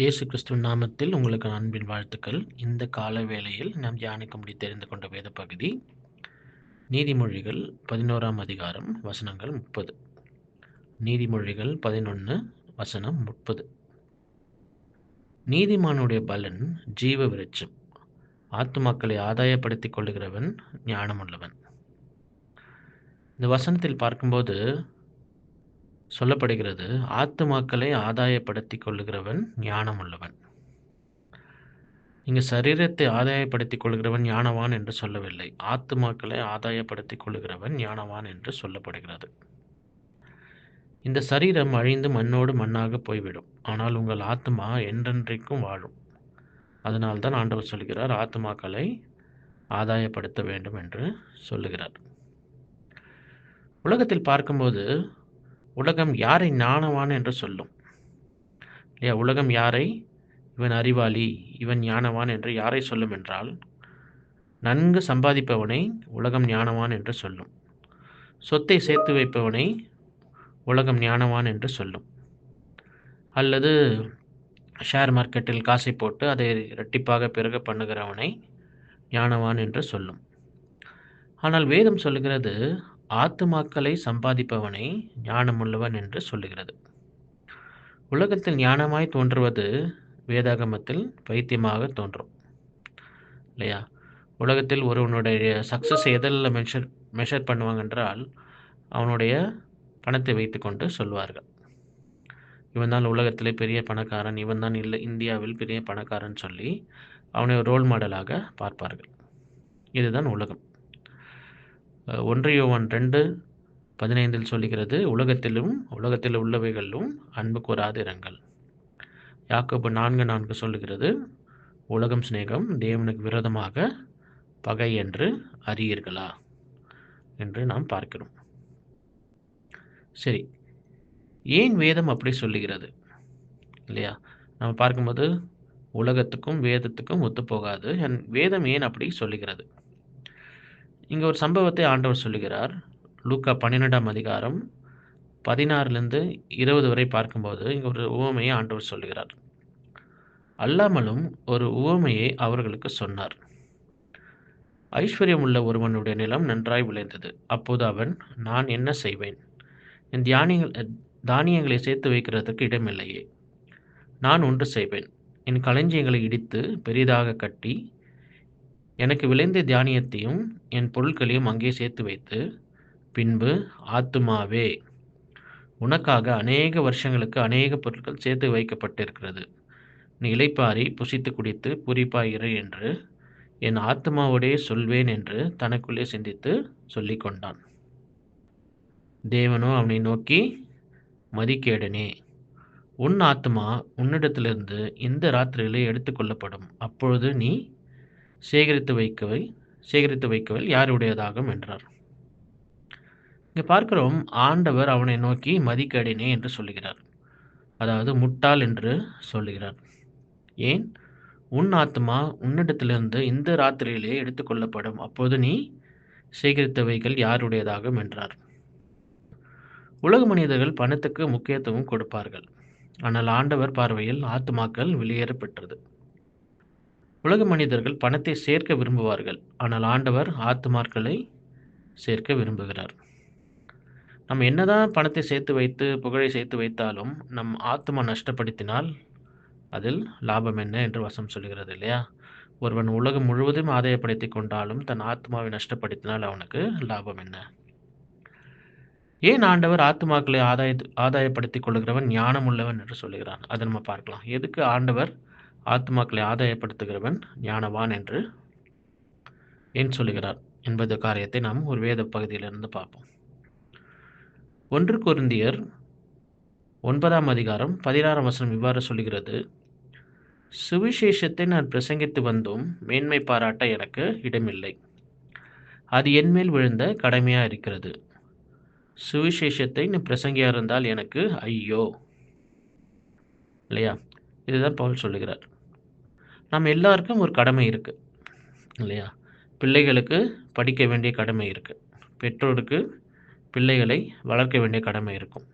இயேசு கிறிஸ்துவின் நாமத்தில் உங்களுக்கு அன்பின் வாழ்த்துக்கள். இந்த கால வேளையில் நாம் தியானிக்கும்படி தெரிந்து கொண்ட வேத பகுதி நீதிமொழிகள் 11ஆம் அதிகாரம் வசனங்கள் 30. நீதிமொழிகள் 11 வசனம் 30. நீதிமானுடைய பலன் ஜீவ விருட்சம், ஆத்துமாக்களை ஆதாயப்படுத்திக் கொள்ளுகிறவன் ஞானமுள்ளவன். இந்த வசனத்தில் பார்க்கும்போது சொல்லப்படுகிறது, ஆத்துமாக்களை ஆதாயப்படுத்திக் கொள்ளுகிறவன் ஞானமுள்ளவன். இங்கு சரீரத்தை ஆதாயப்படுத்திக் கொள்கிறவன் ஞானவான் என்று சொல்லவில்லை. ஆத்துமாக்களை ஆதாயப்படுத்திக் கொள்கிறவன் ஞானவான் என்று சொல்லப்படுகிறது. இந்த சரீரம் அழிந்து மண்ணோடு மண்ணாக போய்விடும். ஆனால் உங்கள் ஆத்துமா என்றென்றைக்கும் வாழும். அதனால்தான் ஆண்டவர் சொல்கிறார், ஆத்துமாக்களை ஆதாயப்படுத்த வேண்டும் என்று சொல்லுகிறார். உலகத்தில் பார்க்கும்போது உலகம் யாரை ஞானவான் என்று சொல்லும் இல்லையா? உலகம் யாரை இவன் அறிவாளி, இவன் ஞானவான் என்று யாரை சொல்லும் என்றால், நன்கு சம்பாதிப்பவனை உலகம் ஞானவான் என்று சொல்லும். சொத்தை சேர்த்து வைப்பவனை உலகம் ஞானவான் என்று சொல்லும். அல்லது ஷேர் மார்க்கெட்டில் காசை போட்டு அதை இரட்டிப்பாக பெருக பண்ணுகிறவனை ஞானவான் என்று சொல்லும். ஆனால் வேதம் சொல்லுகிறது, ஆத்துமாக்களை சம்பாதிப்பவனை ஞானமுள்ளவன் என்று சொல்லுகிறது. உலகத்தில் ஞானமாய் தோன்றுவது வேதாகமத்தில் பைத்தியமாக தோன்றும் இல்லையா? உலகத்தில் ஒருவனுடைய சக்ஸஸ் எதில் மெஷர் பண்ணுவாங்க என்றால், அவனுடைய பணத்தை வைத்துக்கொண்டு சொல்வார்கள். இவன் தான் உலகத்திலே பெரிய பணக்காரன், இவன் தான் இல்லை இந்தியாவில் பெரிய பணக்காரன் சொல்லி அவனை ஒரு ரோல் மாடலாக பார்ப்பார்கள். இதுதான் உலகம். 1 யோவான் 2:15 சொல்லுகிறது, உலகத்தில் உள்ளவைகளிலும் அன்பு கூறாதிருங்கள். யாக்கோபு 4:4 சொல்லுகிறது, உலகம் சிநேகம் தேவனுக்கு விரோதமாக பகை என்று அறியீர்களா என்று நாம் பார்க்கிறோம். சரி, ஏன் வேதம் அப்படி சொல்லுகிறது இல்லையா? நம்ம பார்க்கும்போது உலகத்துக்கும் வேதத்துக்கும் ஒத்துப்போகாது. வேதம் ஏன் அப்படி சொல்லுகிறது? இங்கே ஒரு சம்பவத்தை ஆண்டவர் சொல்லுகிறார். லூக்கா 12ஆம் அதிகாரம் 16லிருந்து 20 வரை பார்க்கும்போது இங்கே ஒரு உவமையை ஆண்டவர் சொல்லுகிறார். அல்லாமலும் ஒரு உவமையை அவர்களுக்கு சொன்னார். ஐஸ்வர்யம் உள்ள ஒருவனுடைய நிலம் நன்றாய் விளைந்தது. அப்போது அவன், நான் என்ன செய்வேன்? என் தானியங்களை சேர்த்து வைக்கிறதற்கு இடமில்லையே. நான் ஒன்று செய்வேன், என் களஞ்சியங்களை இடித்து பெரிதாக கட்டி எனக்கு விளைந்த தானியத்தையும் என் பொருட்களையும் அங்கே சேர்த்து வைத்து, பின்பு, ஆத்துமாவே, உனக்காக அநேக வருஷங்களுக்கு அநேக பொருட்கள் சேர்த்து வைக்கப்பட்டிருக்கிறது. நீ இளைப்பாறி புசித்து குடித்து பூரிப்பாயிரு என்று என் ஆத்துமாவோடே சொல்வேன் என்று தனக்குள்ளே சிந்தித்து சொல்லிக் கொண்டான். தேவனோ அவனை நோக்கி, மதிகேடனே, உன் ஆத்துமா உன்னிடத்திலிருந்து இந்த ராத்திரியிலே எடுத்துக்கொள்ளப்படும். அப்பொழுது நீ சேகரித்து வைக்கவை யாருடையதாகும் என்றார். இங்கே பார்க்கிறோம், ஆண்டவர் அவனை நோக்கி மதிகேடனே என்று சொல்லுகிறார். அதாவது முட்டாள் என்று சொல்லுகிறார். ஏன்? உன் ஆத்துமா உன்னிடத்திலிருந்து இந்த ராத்திரியிலே எடுத்துக்கொள்ளப்படும். அப்போது நீ சேகரித்தவைகள் யாருடையதாகும் என்றார். உலக மனிதர்கள் பணத்துக்கு முக்கியத்துவம் கொடுப்பார்கள். ஆனால் ஆண்டவர் பார்வையில் ஆத்துமாக்கள் வெளியேற பெற்றது. உலக மனிதர்கள் பணத்தை சேர்க்க விரும்புவார்கள். ஆனால் ஆண்டவர் ஆத்துமாக்களை சேர்க்க விரும்புகிறார். நம்ம என்னதான் பணத்தை சேர்த்து வைத்து புகழை சேர்த்து வைத்தாலும் நம் ஆத்துமா நஷ்டப்படுத்தினால் அதில் லாபம் என்ன என்று வசனம் சொல்கிறது இல்லையா? ஒருவன் உலகம் முழுவதும் ஆதாயப்படுத்தி கொண்டாலும் தன் ஆத்மாவை நஷ்டப்படுத்தினால் அவனுக்கு லாபம் என்ன? ஏன் ஆண்டவர் ஆத்துமாக்களை ஆதாயப்படுத்திக் கொள்கிறவன் ஞானம் உள்ளவன் என்று சொல்லுகிறான்? அதை நம்ம பார்க்கலாம். எதுக்கு ஆண்டவர் ஆத்துமாக்களை ஆதாயப்படுத்துகிறவன் ஞானவான் என்று ஏன் சொல்லுகிறார் என்பது காரியத்தை நாம் ஒரு வேத பகுதியிலிருந்து பார்ப்போம். 1 கொரிந்தியர் 9ஆம் அதிகாரம் 16ஆம் வசனம் இவ்வாறு சொல்லுகிறது, சுவிசேஷத்தை நான் பிரசங்கித்து வந்தும் மேன்மை பாராட்ட எனக்கு இடமில்லை. அது என்மேல் விழுந்த கடமையா இருக்கிறது. சுவிசேஷத்தை நீ பிரசங்கியா இருந்தால் எனக்கு ஐயோ இல்லையா? இதுதான் பவுல் சொல்லுகிறார். நம்ம எல்லாருக்கும் ஒரு கடமை இருக்கு இல்லையா? பிள்ளைகளுக்கு படிக்க வேண்டிய கடமை இருக்கு. பெற்றோருக்கு பிள்ளைகளை வளர்க்க வேண்டிய கடமை இருக்கும்.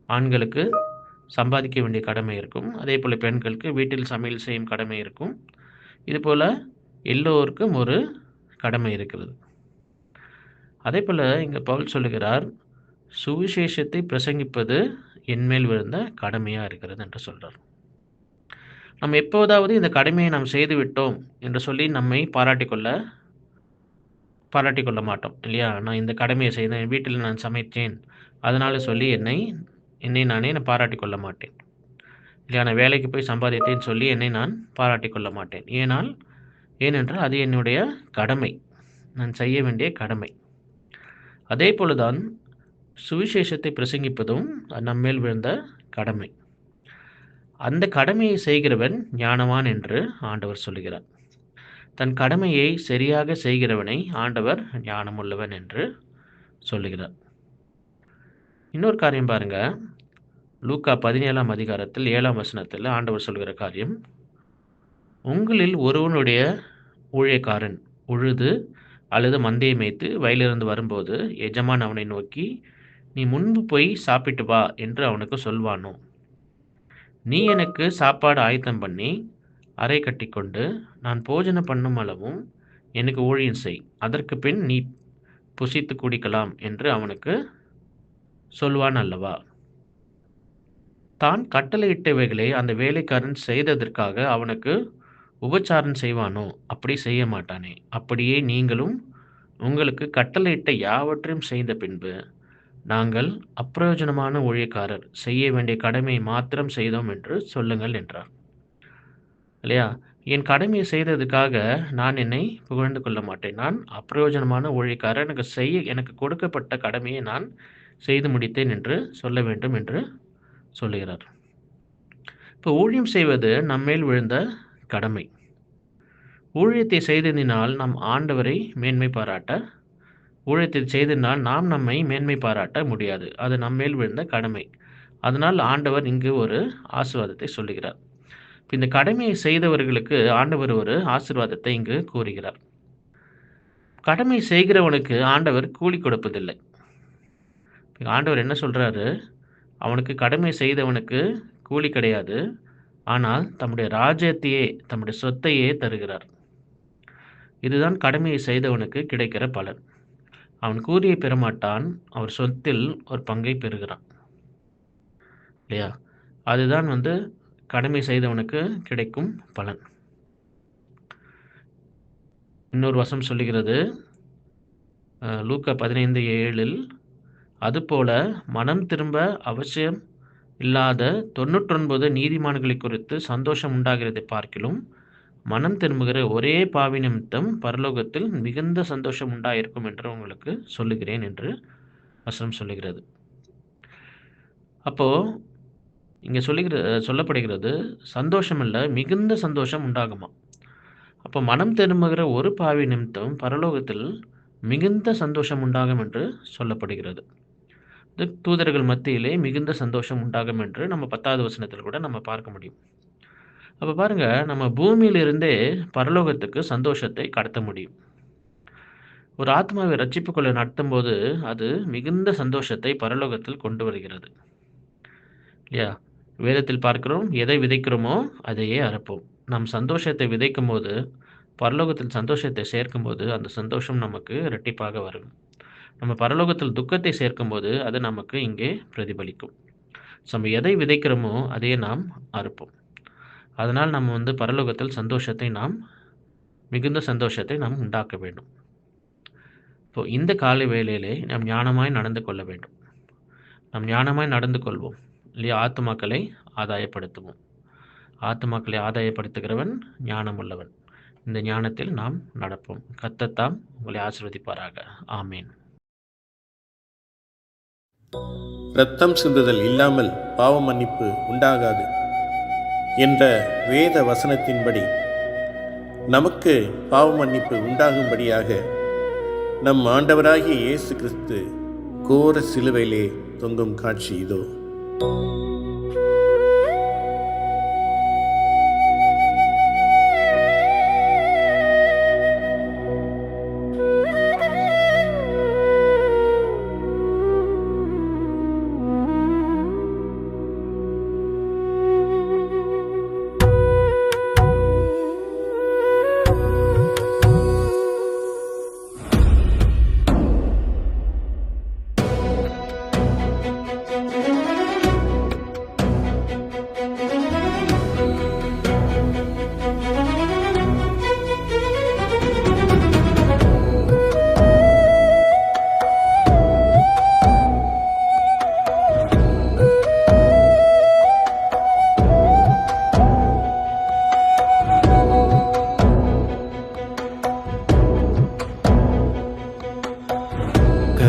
ஆண்களுக்கு சம்பாதிக்க வேண்டிய கடமை இருக்கும். அதேபோல பெண்களுக்கு வீட்டில் சமையல் செய்யும் கடமை இருக்கும். இதுபோல எல்லோருக்கும் ஒரு கடமை இருக்கிறது. அதேபோல இங்க பவுல் சொல்லுகிறார், சுவிசேஷத்தை பிரசங்கிப்பது என்மேல் விழுந்த கடமையா இருக்கிறது என்று சொல்றார். நம்ம எப்போதாவது இந்த கடமையை நாம் செய்துவிட்டோம் என்று சொல்லி நம்மை பாராட்டிக் கொள்ள மாட்டோம் இல்லையா? நான் இந்த கடமையை செய்தேன், என் வீட்டில் நான் சமைத்தேன், அதனால சொல்லி என்னை என்னை நானே நான் பாராட்டிக் கொள்ள மாட்டேன். இல்லையா? நான் வேலைக்கு போய் சம்பாதித்தேன்னு சொல்லி என்னை நான் பாராட்டிக் கொள்ள மாட்டேன். ஏனென்றால் அது என்னுடைய கடமை. நான் செய்ய வேண்டிய கடமை. அதேபோல தான் சுவிசேஷத்தை பிரசங்கிப்பதும் நம்மேல் விழுந்த கடமை. அந்த கடமையை செய்கிறவன் ஞானவான் என்று ஆண்டவர் சொல்லுகிறார். தன் கடமையை சரியாக செய்கிறவனை ஆண்டவர் ஞானமுள்ளவன் என்று சொல்லுகிறார். இன்னொரு காரியம் பாருங்க. லூக்கா 17ஆம் அதிகாரத்தில் 7ஆம் வசனத்தில் ஆண்டவர் சொல்கிற காரியம், உங்களில் ஒருவனுடைய ஊழியக்காரன் உழுது அல்லது மந்தையை மேய்த்து வயலிலிருந்து வரும்போது எஜமான் அவனை நோக்கி, நீ முன்பு போய் சாப்பிட்டு வா என்று அவனுக்கு சொல்வானோ? நீ எனக்கு சாப்பாடு ஆயத்தம் பண்ணி அறை கட்டிக்கொண்டு நான் போஜன பண்ணும் அளவும் எனக்கு ஊழியம் செய், அதற்கு பின் நீ புசித்து குடிக்கலாம் என்று அவனுக்கு சொல்வான் அல்லவா? தான் கட்டளையிட்டவைகளை அந்த வேலைக்காரன் செய்ததற்காக அவனுக்கு உபச்சாரம் செய்வானோ? அப்படி செய்ய மாட்டானே. அப்படியே நீங்களும் உங்களுக்கு கட்டளையிட்ட யாவற்றையும் செய்த பின்பு, நாங்கள் அப்பிரயோஜனமான ஊழியக்காரர், செய்ய வேண்டிய கடமையை மாத்திரம் செய்தோம் என்று சொல்லுங்கள் என்றார். இல்லையா? என் கடமையை செய்ததுக்காக நான் என்னை புகழ்ந்து கொள்ள மாட்டேன். நான் அப்பிரயோஜனமான ஊழியக்காரர், எனக்கு கொடுக்கப்பட்ட கடமையை நான் செய்து முடித்தேன் என்று சொல்ல வேண்டும் என்று சொல்லுகிறார். இப்போ ஊழியம் செய்வது நம்மேல் விழுந்த கடமை. ஊழியத்தை செய்ததினால் நாம் ஆண்டவரை மேன்மை பாராட்ட, ஊழியத்தை செய்ததினால் நாம் நம்மை மேன்மை பாராட்ட முடியாது. அது நம்மேல் விழுந்த கடமை. அதனால் ஆண்டவர் இங்கு ஒரு ஆசீர்வாதத்தை சொல்லுகிறார். இந்த கடமையை செய்தவர்களுக்கு ஆண்டவர் ஒரு ஆசீர்வாதத்தை இங்கு கூறுகிறார். கடமை செய்கிறவனுக்கு ஆண்டவர் கூலி கொடுப்பதில்லை. ஆண்டவர் என்ன சொல்றாரு? அவனுக்கு கடமை செய்தவனுக்கு கூலி கிடையாது. ஆனால் தம்முடைய ராஜ்யத்தையே, தம்முடைய சொத்தையே தருகிறார். இதுதான் கடமையை செய்தவனுக்கு கிடைக்கிற பலன். அவன் கூலியை பெறமாட்டான், அவர் சொத்தில் ஒரு பங்கை பெறுகிறான். இல்லையா? அதுதான் கடமை செய்தவனுக்கு கிடைக்கும் பலன். இன்னொரு வசனம் சொல்லுகிறது, லூக்கா 15:7, அதுபோல மனம் திரும்ப அவசியம் இல்லாத 99 நீதிமான்களை குறித்து சந்தோஷம் உண்டாகிறதை பார்க்கிலும், மனம் திரும்புகிற ஒரே பாவி நிமித்தம் பரலோகத்தில் மிகுந்த சந்தோஷம் உண்டாயிருக்கும் என்று உங்களுக்கு சொல்லுகிறேன் என்று வசனம் சொல்லுகிறது. அப்போ இங்கே சொல்லப்படுகிறது, சந்தோஷம் இல்லை, மிகுந்த சந்தோஷம் உண்டாகுமா. அப்போ மனம் திரும்புகிற ஒரு பாவி நிமித்தம் பரலோகத்தில் மிகுந்த சந்தோஷம் உண்டாகும் என்று சொல்லப்படுகிறது. தூதர்கள் மத்தியிலே மிகுந்த சந்தோஷம் உண்டாகும் என்று நம்ம 10வது வசனத்தில் கூட நம்ம பார்க்க முடியும். அப்போ பாருங்க, நம்ம பூமியிலிருந்தே பரலோகத்துக்கு சந்தோஷத்தை கடத்த முடியும். ஒரு ஆத்மாவை ரட்சிப்புக்குள்ள நடத்தும் போது அது மிகுந்த சந்தோஷத்தை பரலோகத்தில் கொண்டு வருகிறது. இல்லையா? வேதத்தில் பார்க்கிறோம், எதை விதைக்கிறோமோ அதையே அறுப்போம். நாம் சந்தோஷத்தை விதைக்கும் போது, பரலோகத்தில் சந்தோஷத்தை சேர்க்கும் போது அந்த சந்தோஷம் நமக்கு இரட்டிப்பாக வரும். நம்ம பரலோகத்தில் துக்கத்தை சேர்க்கும்போது அது நமக்கு இங்கே பிரதிபலிக்கும். நம்ம எதை விதைக்கிறோமோ அதையே நாம் அறுப்போம். அதனால் நம்ம பரலோகத்தில் மிகுந்த சந்தோஷத்தை நாம் உண்டாக்க வேண்டும். இப்போ இந்த காலை வேளையிலே நாம் ஞானமாய் நடந்து கொள்ள வேண்டும். நாம் ஞானமாய் நடந்து கொள்வோம் இல்லையா? ஆத்துமாக்களை ஆதாயப்படுத்துவோம். ஆத்துமாக்களை ஆதாயப்படுத்துகிறவன் ஞானம் உள்ளவன். இந்த ஞானத்தில் நாம் நடப்போம். கர்த்தர் உங்களை ஆசீர்வதிப்பாராக. ஆமீன். இரத்தம் சிந்துதல் இல்லாமல் பாவ மன்னிப்பு உண்டாகாது என்ற வேத வசனத்தின்படி நமக்கு பாவ மன்னிப்பு உண்டாகும்படியாக நம் ஆண்டவராகிய இயேசு கிறிஸ்து கோர சிலுவையிலே தொங்கும் காட்சி இதோ.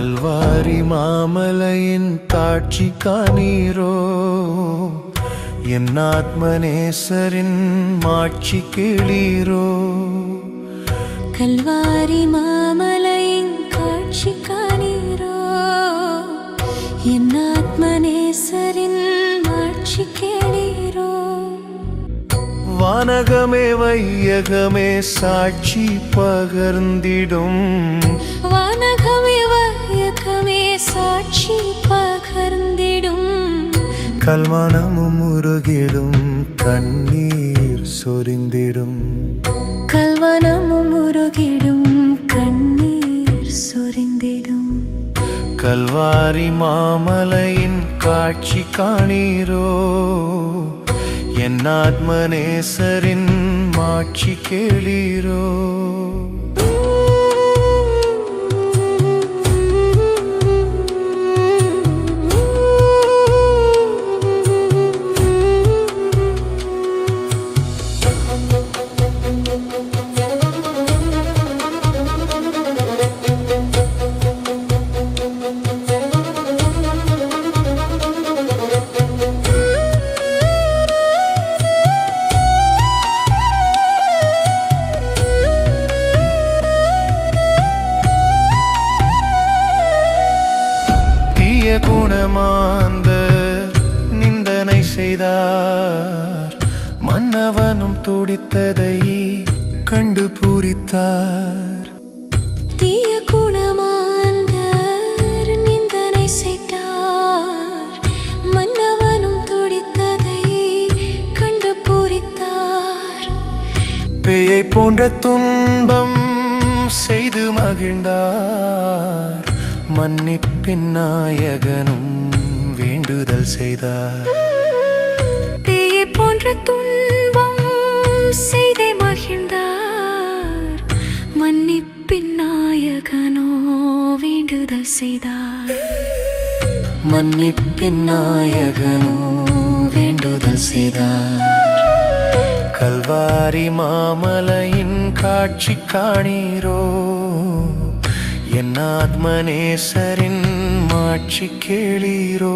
கல்வாரி மாமலையின் காட்சி காணீரோ என் ஆத்மநேசரின் மாட்சி கேளீரோ கல்வாரி மாமலையின் காட்சி காணீரோ என் ஆத்மநேசரின் மாட்சி கேளீரோ வானகமே வையகமே சாட்சி பகர்ந்திடும் வானகமே வையகமே சாட்சி பகர்ந்திடும் கல்மனமும் உருகிடும் கண்ணீர் சொரிந்திடும் கல்வனமும் உருகிடும் கண்ணீர் சொரிந்திடும் கல்வாரி மாமலையின் காட்சி காணீரோ என் ஆத்மநேசரின் மாட்சி கேளீரோ குணமாந்த நிந்தனை செய்தார் மன்னவனும் துடித்ததை கண்டு பூரித்தார் தீய குணமாந்த நிந்தனை செய்தார் மன்னவனும் துடித்ததை கண்டு பூரித்தார் பேயை போன்ற துன்பம் செய்து மகிழ்ந்தார் மன்னிப்பின் நாயகனும் வேண்டுதல் செய்தார் பேயை போன்ற துன்பம் செய்தே மகிழ்ந்தார் மன்னிப்பின் நாயகனோ வேண்டுதல் செய்தார் மன்னிப்பின் நாயகனோ வேண்டுதல் செய்தார் கல்வாரி மாமலையின் காட்சி காணீரோ என் ஆத்மநேசரின் மாட்சி கேளீரோ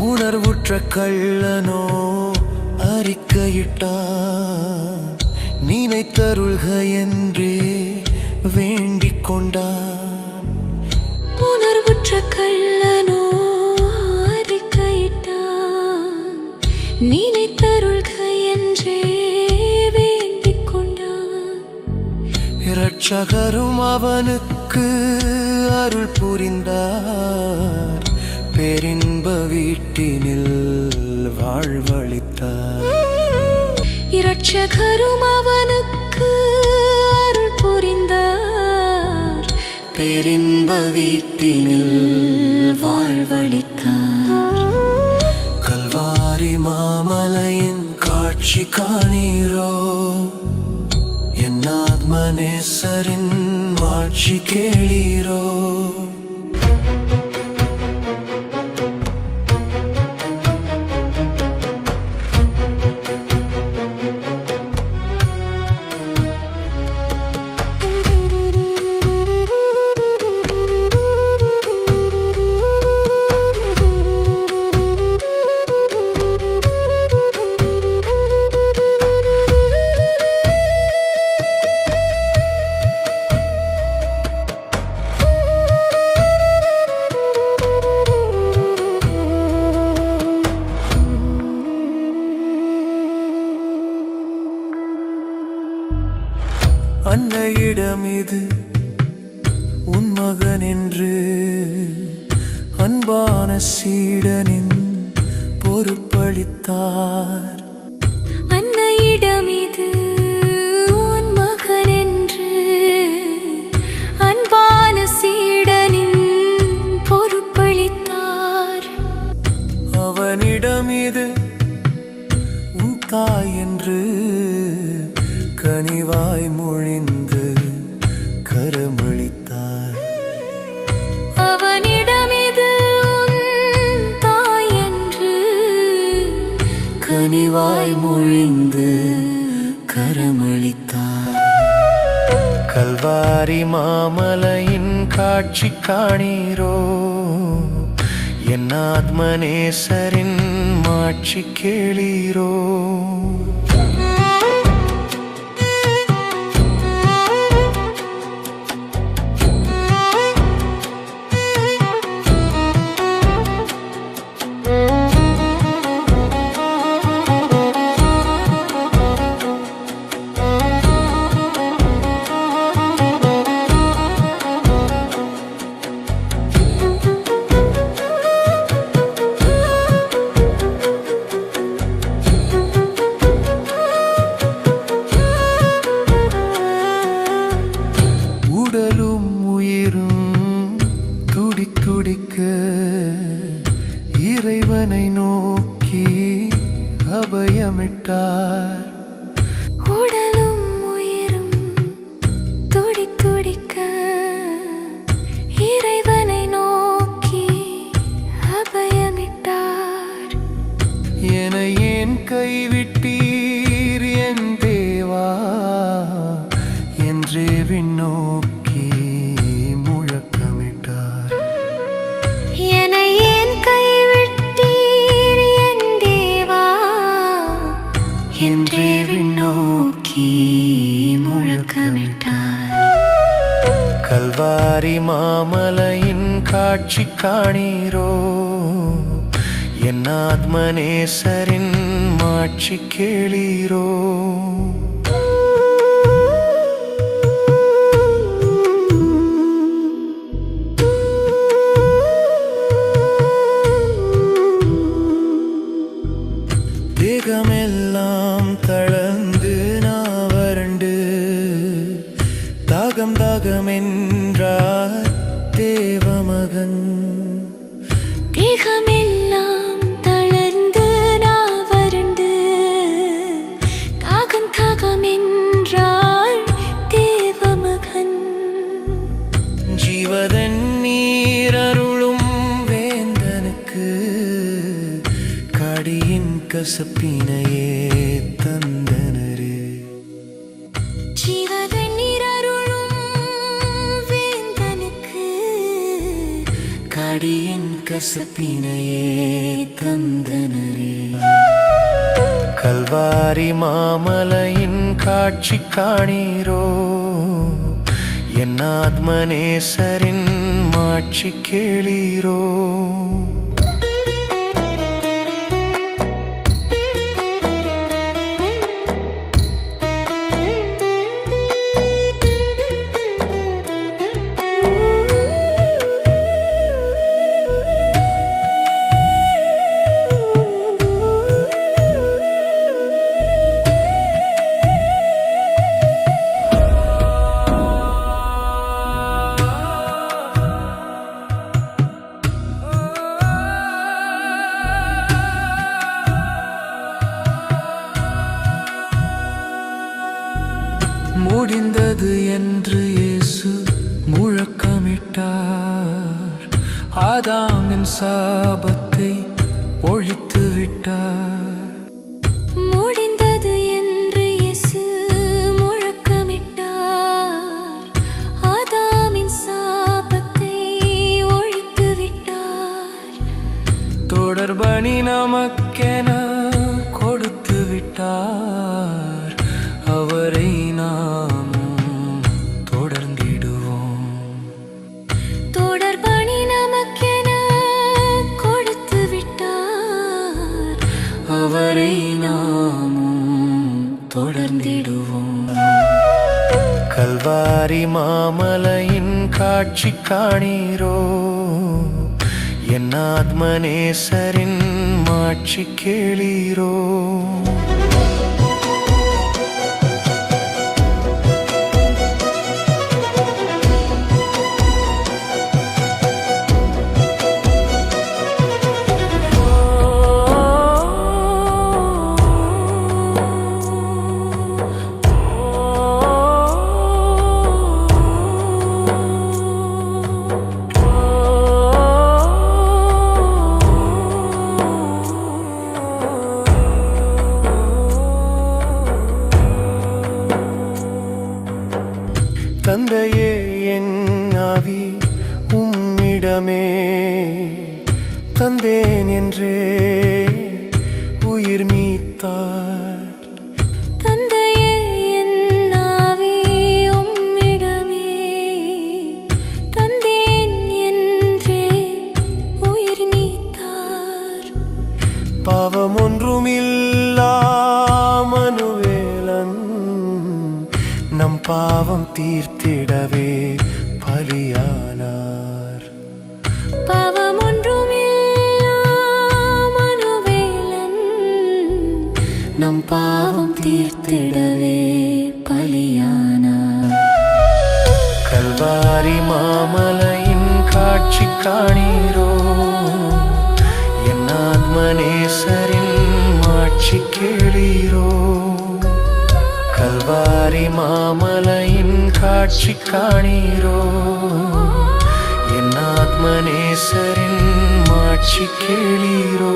உணர்வுற்ற கள்ளனோ அறிக்கையிட்டான் நினைத்தருள்க என்றே வேண்டிக் கொண்டான் உணர்வுற்ற கள்ளனோ அறிக்கையிட்டான் நினைத்தருள்க என்றே வேண்டிக் கொண்டான் இரட்சகரும் அவனுக்கு அருள் புரிந்தார் பேரின்ப வீட்டினில் வாழ்வளித்தார் இரட்சகரும் அவனுக்கு அருள் புரிந்தார் பேரின்ப வீட்டினில் வாழ்வளித்தார் கல்வாரி மாமலையின் காட்சி காணீரோ என் ஆத்மநேசரின் மாட்சி கேளீரோ அன்னையிடம் இது உன் மகன் என்று அன்பான சீடனின் பொறுப்பளித்தார் அன்னையிடம் இது உன் மகன் என்று அன்பான சீடனின் பொறுப்பளித்தார் அவனிடம் இது உன் தாய் என்று கனிவாய் மொழிந்து கரமளித்தார். அவனிடமிது உன் தாய் என்று கனிவாய் மொழிந்து கரமளித்தார். கல்வாரி மாமலையின் காட்சி காணீரோ, என் ஆத்மநேசரின் மாட்சி கேளீரோ. உடலும் உயிரும் துடித்துடிக்க இறைவனை நோக்கி அபயமிட்டார். உடலும் உயிரும் துடித்துடிக்க இறைவனை நோக்கி அபயமிட்டார். என்னை ஏன் கைவிட்டீர் என் தேவா என்றே விண்ணோக்கி முழக்கமிட்டார். என்னை ஏன் கைவிட்டீர் என் தேவா என்றே விண்ணோக்கி முழக்கமிட்டார். கல்வாரி மாமலையின் காட்சி காணீரோ, என் ஆத்மநேசரின் மாட்சி கேளீரோ. தேகமெல்லாம் தளர்ந்து நான் வறண்டு தாகம் தாகம் என்றார் தேவமகன். தேகமெல்லாம் தளர்ந்து நான் வறண்டு தாகம் தாகம் என்றார் தேவமகன். ஜீவதன் நீரருளும் வேந்தனுக்கு கடியின் கசப்பினையே தந்தனரே. ஜீவதண்ணீர் அருளும் வேந்தனுக்கு கடியின் கசப்பினையே தந்தனரே. கல்வாரி மாமலையின் காட்சி காணீரோ, என் ஆத்மநேசரின் மாட்சி கேளீரோ. முடிந்தது என்று இயேசு முழக்கமிட்டார். ஆதாமின் சாபத்தை ஒழித்து விட்டார். முடிந்தது என்று இயேசு முழக்கமிட்டார். ஆதாமின் சாபத்தை ஒழித்து விட்டார். தொடர்பணி நமக்கென கொடுத்து விட்டார். அவரை நாமும் தொடர்ந்திடுவோம். தொடர்பணி நமக்கென கொடுத்து விட்டார். அவரை நாமும் தொடர்ந்திடுவோம். கல்வாரி மாமலையின் காட்சி காணீரோ, என் ஆத்மநேசரின் மாட்சி கேளீரோ. வைத்தார். தந்தையே என் ஆவி உம்மிடமே தந்தேன் என்றே உயிர் நீத்தார். பாவம் ஒன்றுமில்லா மனுவேலன் நம் பாவம் தீர்த்திடவே பலியானார். பாவம் ஒன்றுமில்லா மனுவேலன் நம் பாவம் தீர்த்திடவே பலியானார். கல்வாரி மாமலையின் காட்சி காணீரோ, என் ஆத்மநேசரின் மாட்சி கேளீரோ. கல்வாரி மாமலையின் காட்சி காணீரோ, என் ஆத்மநேசரின் மாட்சி கேளீரோ.